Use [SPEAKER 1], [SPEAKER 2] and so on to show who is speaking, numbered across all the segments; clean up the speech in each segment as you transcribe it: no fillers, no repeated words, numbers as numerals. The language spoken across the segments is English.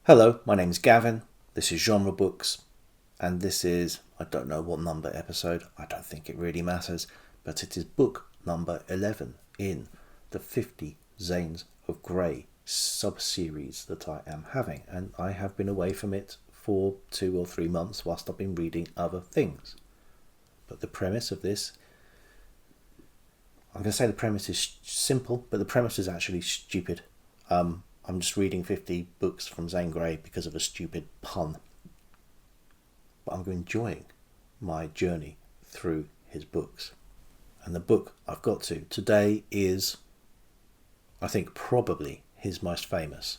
[SPEAKER 1] Hello, my name's Gavin. This is Genre Books, and this is, I don't know what number episode, I don't think it really matters, but it is book number 11 in the 50 Zanes of Grey sub-series that I am having, and I have been away from it for 2 or 3 months whilst I've been reading other things. But the premise of this, I'm going to say the premise is simple, but the premise is actually stupid. I'm just reading 50 books from Zane Grey because of a stupid pun. But I'm enjoying my journey through his books. And the book I've got to today is, I think, probably his most famous.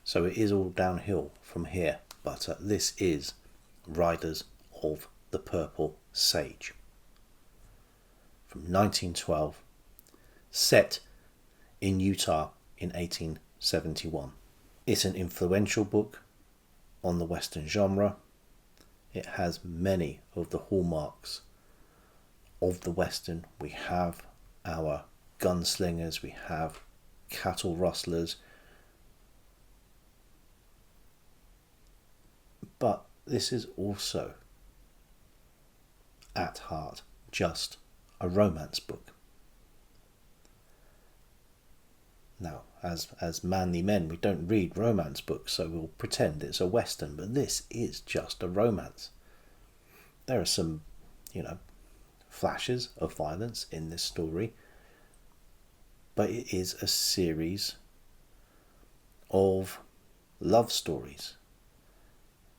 [SPEAKER 1] So it is all downhill from here. But this is Riders of the Purple Sage. From 1912. Set in Utah in 1871. It's an influential book on the Western genre. It has many of the hallmarks of the Western. We have our gunslingers, we have cattle rustlers, but this is also at heart just a romance book. Now, as manly men, we don't read romance books, so we'll pretend it's a Western, but this is just a romance. There are some, flashes of violence in this story, but it is a series of love stories.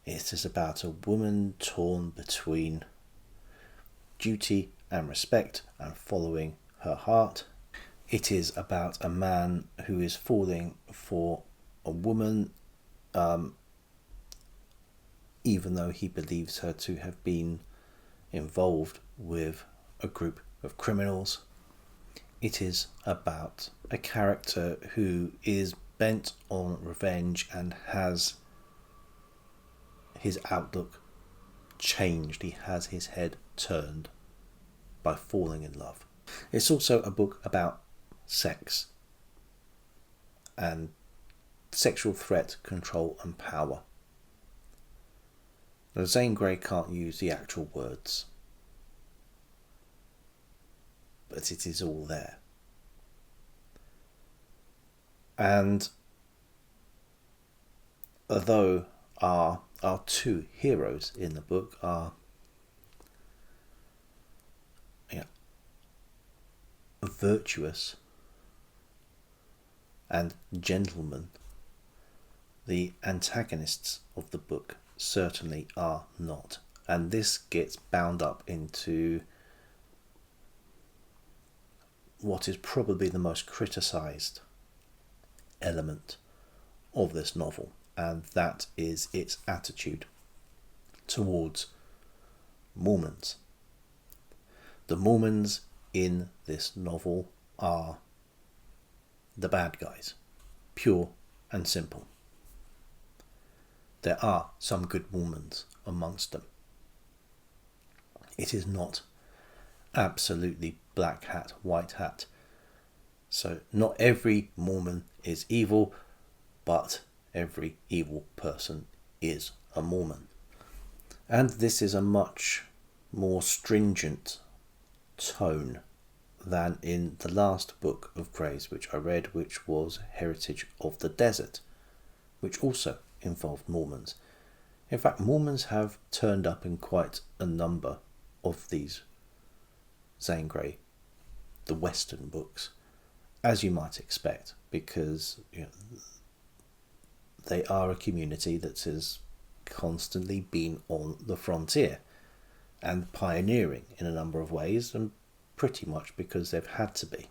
[SPEAKER 1] It is about a woman torn between duty and respect and following her heart. It is about a man who is falling for a woman, even though he believes her to have been involved with a group of criminals. It is about a character who is bent on revenge and has his outlook changed. He has his head turned by falling in love. It's also a book about sex and sexual threat, control and power. Now, Zane Grey can't use the actual words, but it is all there. And although our two heroes in the book are virtuous and gentlemen, the antagonists of the book certainly are not. And this gets bound up into what is probably the most criticised element of this novel, and that is its attitude towards Mormons. The Mormons in this novel are the bad guys, pure and simple. There are some good Mormons amongst them. It is not absolutely black hat, white hat. So not every Mormon is evil, but every evil person is a Mormon. And this is a much more stringent tone than in the last book of Grey's which I read, which was Heritage of the Desert, which also involved Mormons. In fact, Mormons have turned up in quite a number of these Zane Grey, the Western books, as you might expect, because they are a community that has constantly been on the frontier and pioneering in a number of ways, and pretty much because they've had to be.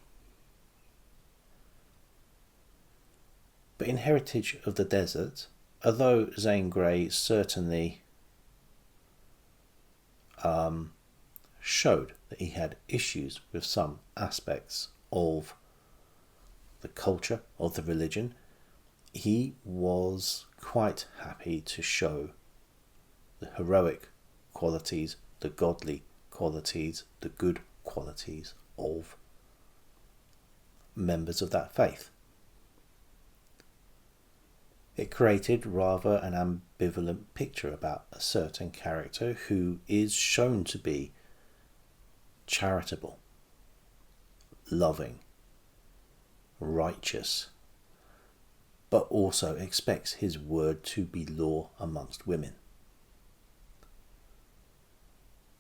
[SPEAKER 1] But in Heritage of the Desert, although Zane Grey certainly showed that he had issues with some aspects of the culture, of the religion, he was quite happy to show the heroic qualities, the godly qualities, the good qualities of members of that faith. It created rather an ambivalent picture about a certain character who is shown to be charitable, loving, righteous, but also expects his word to be law amongst women.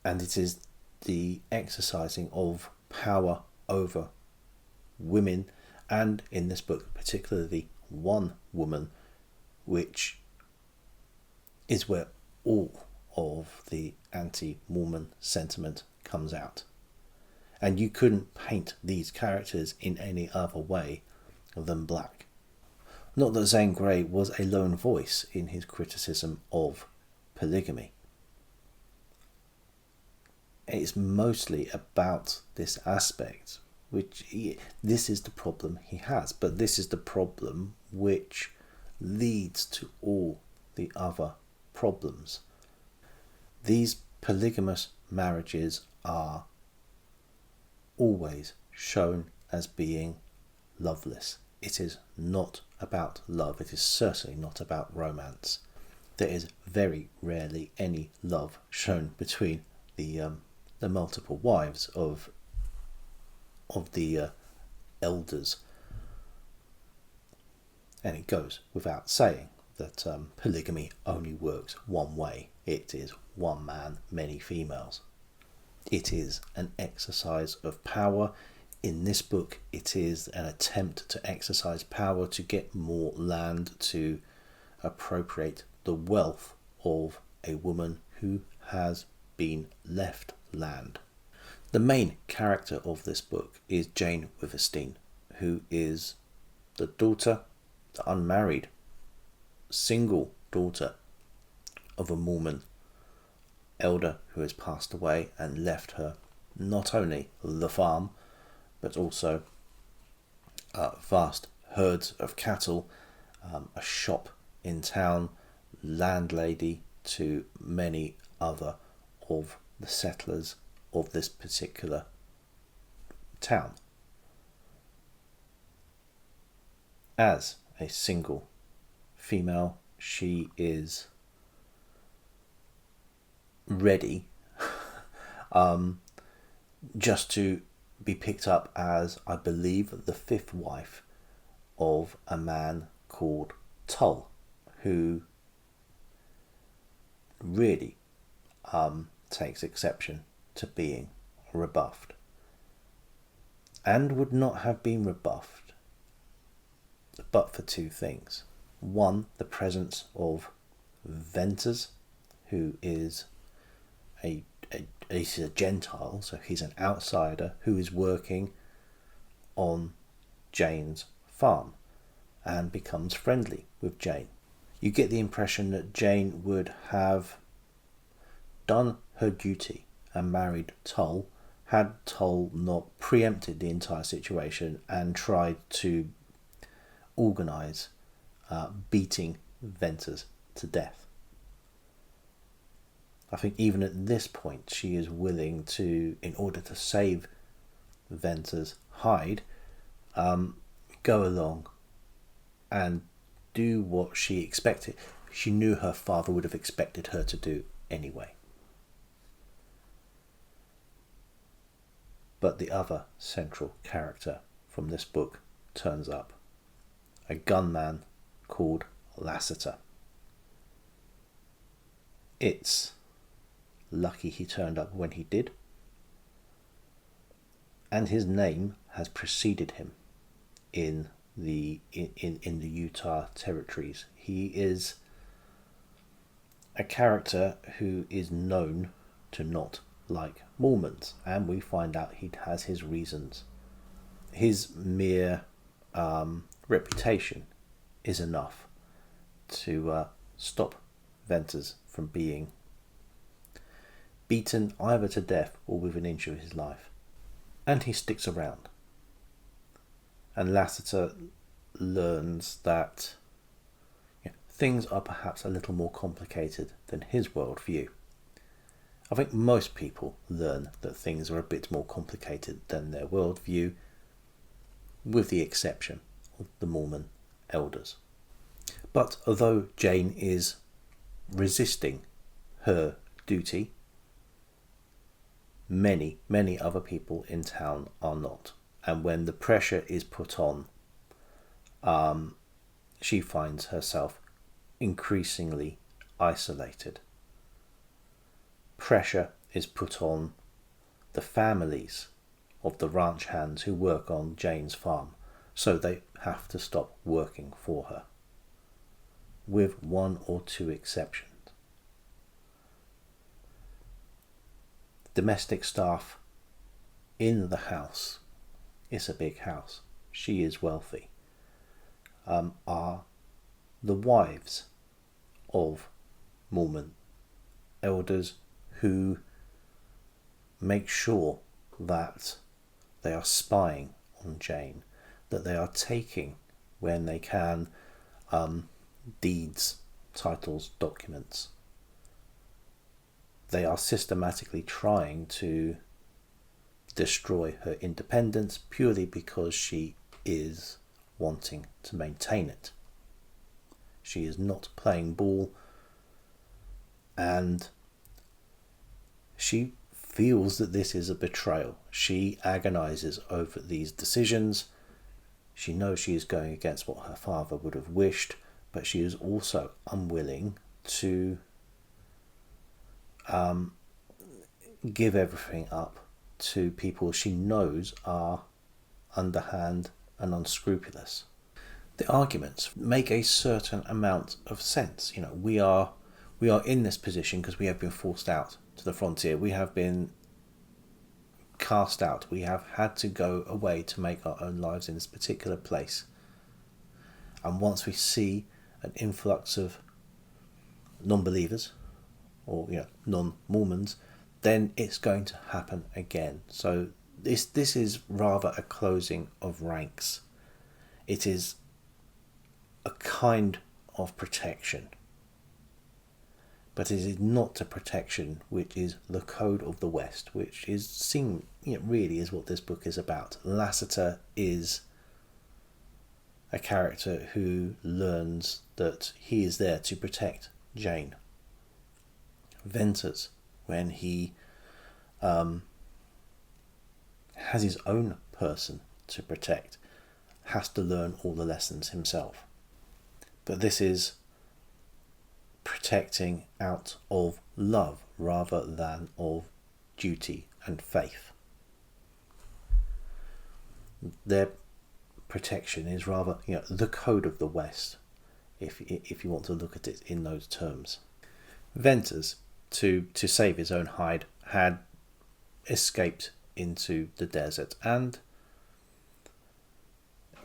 [SPEAKER 1] And it is the exercising of power over women, and in this book particularly one woman, which is where all of the anti-Mormon sentiment comes out. And you couldn't paint these characters in any other way than black. Not that Zane Grey was a lone voice in his criticism of polygamy. It's mostly about this aspect, this is the problem he has, but this is the problem which leads to all the other problems. These polygamous marriages are always shown as being loveless. It is not about love. It is certainly not about romance. There is very rarely any love shown between the multiple wives of the elders. And it goes without saying that polygamy only works one way. It is one man, many females. It is an exercise of power. In this book, it is an attempt to exercise power to get more land, to appropriate the wealth of a woman who has been left land. The main character of this book is Jane Withersteen, who is the daughter, the unmarried, single daughter of a Mormon elder who has passed away and left her not only the farm, but also vast herds of cattle, a shop in town, landlady to many other of the settlers of this particular town. As a single female, she is ready just to be picked up as, I believe, the fifth wife of a man called Tull, who really takes exception to being rebuffed, and would not have been rebuffed but for two things. One, the presence of Venters, who is he's a Gentile, so he's an outsider who is working on Jane's farm and becomes friendly with Jane. You get the impression that Jane would have done her duty and married Tull had Tull not preempted the entire situation and tried to organise beating Venters to death. I think even at this point she is willing to, in order to save Venters' hide, go along and do what she expected. She knew her father would have expected her to do anyway. But the other central character from this book turns up. A gunman called Lassiter. It's lucky he turned up when he did, and his name has preceded him in the Utah territories. He is a character who is known to not like Mormons, and we find out he has his reasons. His mere reputation is enough to stop Venters from being beaten either to death or within an inch of his life. And he sticks around. And Lassiter learns that things are perhaps a little more complicated than his worldview. I think most people learn that things are a bit more complicated than their worldview, with the exception of the Mormon elders. But although Jane is resisting her duty, many, many other people in town are not. And when the pressure is put on, she finds herself increasingly isolated. Pressure is put on the families of the ranch hands who work on Jane's farm, so they have to stop working for her, with one or two exceptions. Domestic staff in the house, it's a big house, she is wealthy, are the wives of Mormon elders who make sure that they are spying on Jane, that they are taking, when they can, deeds, titles, documents. They are systematically trying to destroy her independence purely because she is wanting to maintain it. She is not playing ball, and she feels that this is a betrayal. She agonizes over these decisions. She knows she is going against what her father would have wished, but she is also unwilling to give everything up to people she knows are underhand and unscrupulous. The arguments make a certain amount of sense. You know, we are in this position because we have been forced out to the frontier. We have been cast out. We have had to go away to make our own lives in this particular place. And once we see an influx of non-believers, or non-Mormons, then it's going to happen again. So this is rather a closing of ranks. It is a kind of protection, but it is not a protection which is the code of the West, which is seen, really is what this book is about. Lassiter is a character who learns that he is there to protect Jane. Venters, when he has his own person to protect, has to learn all the lessons himself. But this is protecting out of love rather than of duty and faith. Their protection is rather, the code of the West, if you want to look at it in those terms. Venters, to save his own hide, had escaped into the desert and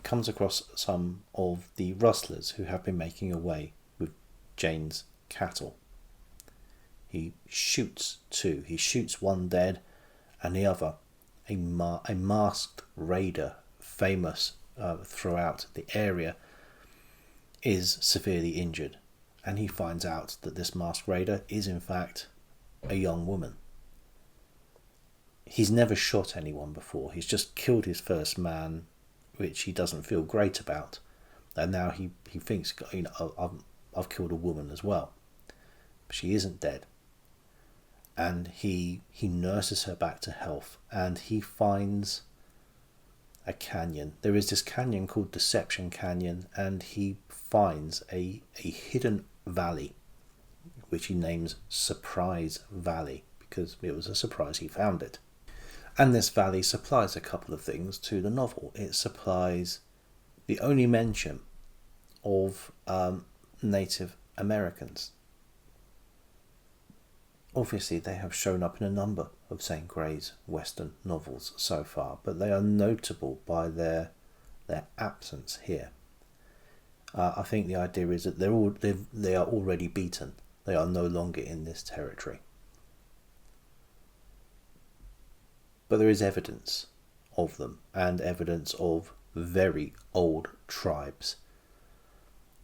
[SPEAKER 1] comes across some of the rustlers who have been making away with Jane's cattle. He shoots two. He shoots one dead, and the other, a masked raider, famous throughout the area, is severely injured. And he finds out that this masked raider is in fact a young woman. He's never shot anyone before. He's just killed his first man, which he doesn't feel great about. And now he thinks, I've killed a woman as well. But she isn't dead. And he nurses her back to health, and he finds a canyon. There is this canyon called Deception Canyon, and he finds a hidden valley, which he names Surprise Valley, because it was a surprise he found it. And this valley supplies a couple of things to the novel. It supplies the only mention of Native Americans. Obviously, they have shown up in a number of Zane Grey's Western novels so far, but they are notable by their absence here. I think the idea is that they are already beaten. They are no longer in this territory. But there is evidence of them, and evidence of very old tribes,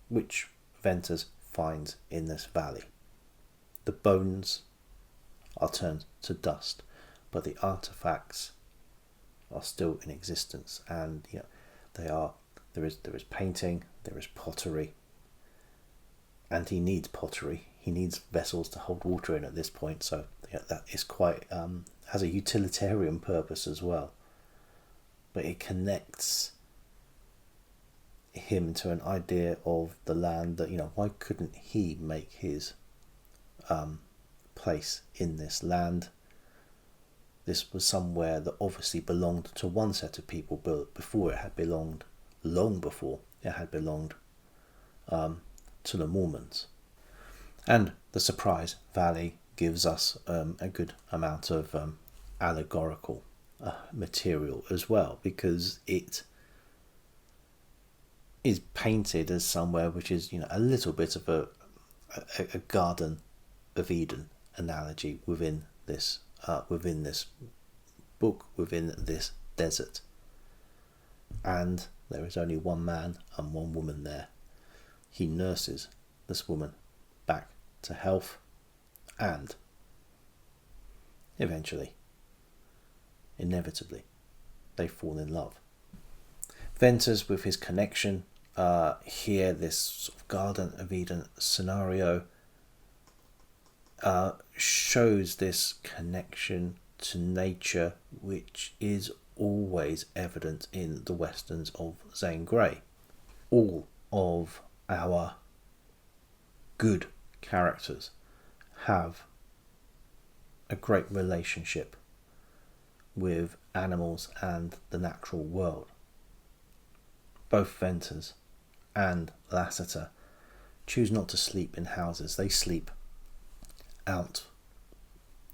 [SPEAKER 1] which Venters finds in this valley. The bones are turned to dust, but the artifacts are still in existence, and there is painting, there is pottery, and he needs pottery. He needs vessels to hold water in at this point. So yeah, that is quite has a utilitarian purpose as well. But it connects him to an idea of the land that, why couldn't he make his place in this land? This was somewhere that obviously belonged to one set of people, but before it had belonged, long before it had belonged to the Mormons. And the Surprise Valley gives us a good amount of allegorical material as well, because it is painted as somewhere which is, a little bit of a Garden of Eden analogy within this book, within this desert. And there is only one man and one woman there. He nurses this woman back to health, and eventually, inevitably, they fall in love. Venters, with his connection here, this sort of Garden of Eden scenario, shows this connection to nature, which is always evident in the westerns of Zane Grey. All of our good characters have a great relationship with animals and the natural world. Both Venters and Lassiter choose not to sleep in houses. They sleep out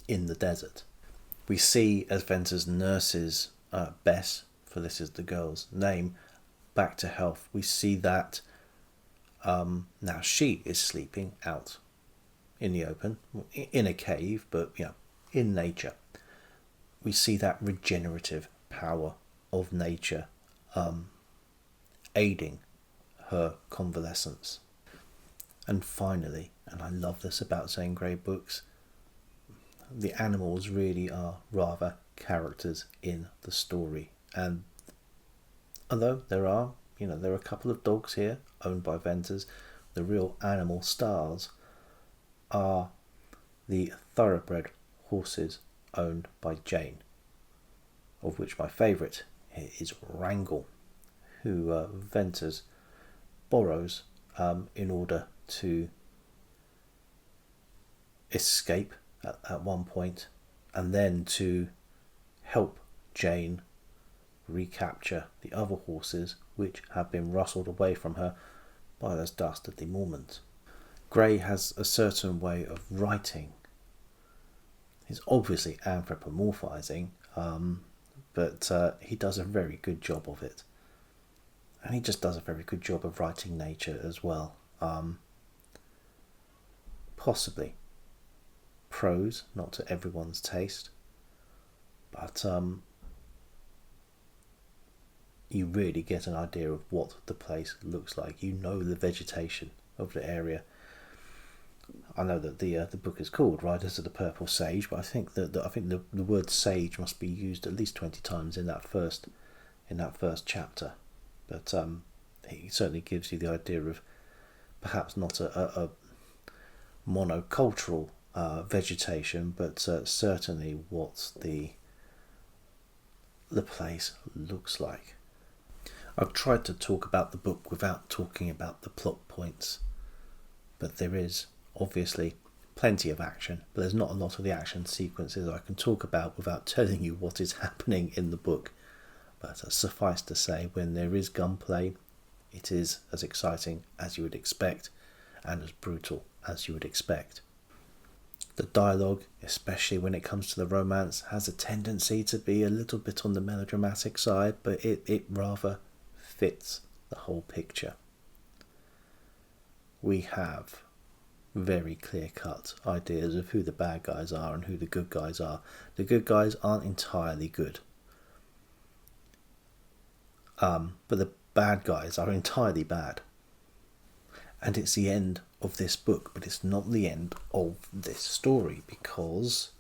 [SPEAKER 1] in the desert. We see, as Venters nurses Bess, for this is the girl's name, back to health, we see that now she is sleeping out in the open, in a cave, but in nature. We see that regenerative power of nature aiding her convalescence. And finally, and I love this about Zane Grey books, the animals really are rather characters in the story. And although there are a couple of dogs here owned by Venters, the real animal stars are the thoroughbred horses owned by Jane, of which my favourite is Wrangle, who Venters borrows in order to escape at one point, and then to help Jane recapture the other horses which have been rustled away from her by those dastardly Mormons. Grey has a certain way of writing. He's obviously anthropomorphizing, but he does a very good job of it. And he just does a very good job of writing nature as well. Possibly prose, not to everyone's taste, but you really get an idea of what the place looks like. You know the vegetation of the area. I know that the book is called Riders of the Purple Sage, but I think the word sage must be used at least 20 times in that first chapter. But it certainly gives you the idea of perhaps not a monocultural vegetation, but certainly what the place looks like. I've tried to talk about the book without talking about the plot points, but there is obviously plenty of action, but there's not a lot of the action sequences I can talk about without telling you what is happening in the book. But suffice to say, when there is gunplay, it is as exciting as you would expect and as brutal as you would expect. The dialogue, especially when it comes to the romance, has a tendency to be a little bit on the melodramatic side, but it rather fits the whole picture. We have very clear-cut ideas of who the bad guys are and who the good guys are. The good guys aren't entirely good, but the bad guys are entirely bad. And it's the end of this book, but it's not the end of this story, because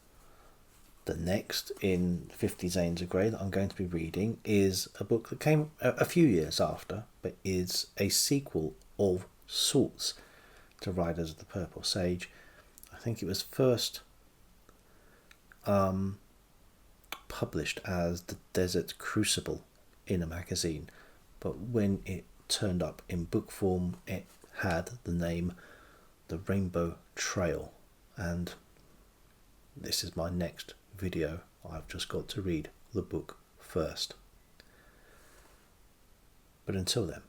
[SPEAKER 1] the next in 50 Zanes of Grey that I'm going to be reading is a book that came a few years after, but is a sequel of sorts. to Riders of the Purple Sage. I think it was first published as The Desert Crucible in a magazine, but when it turned up in book form it had the name The Rainbow Trail, and this is my next video. I've just got to read the book first. But until then,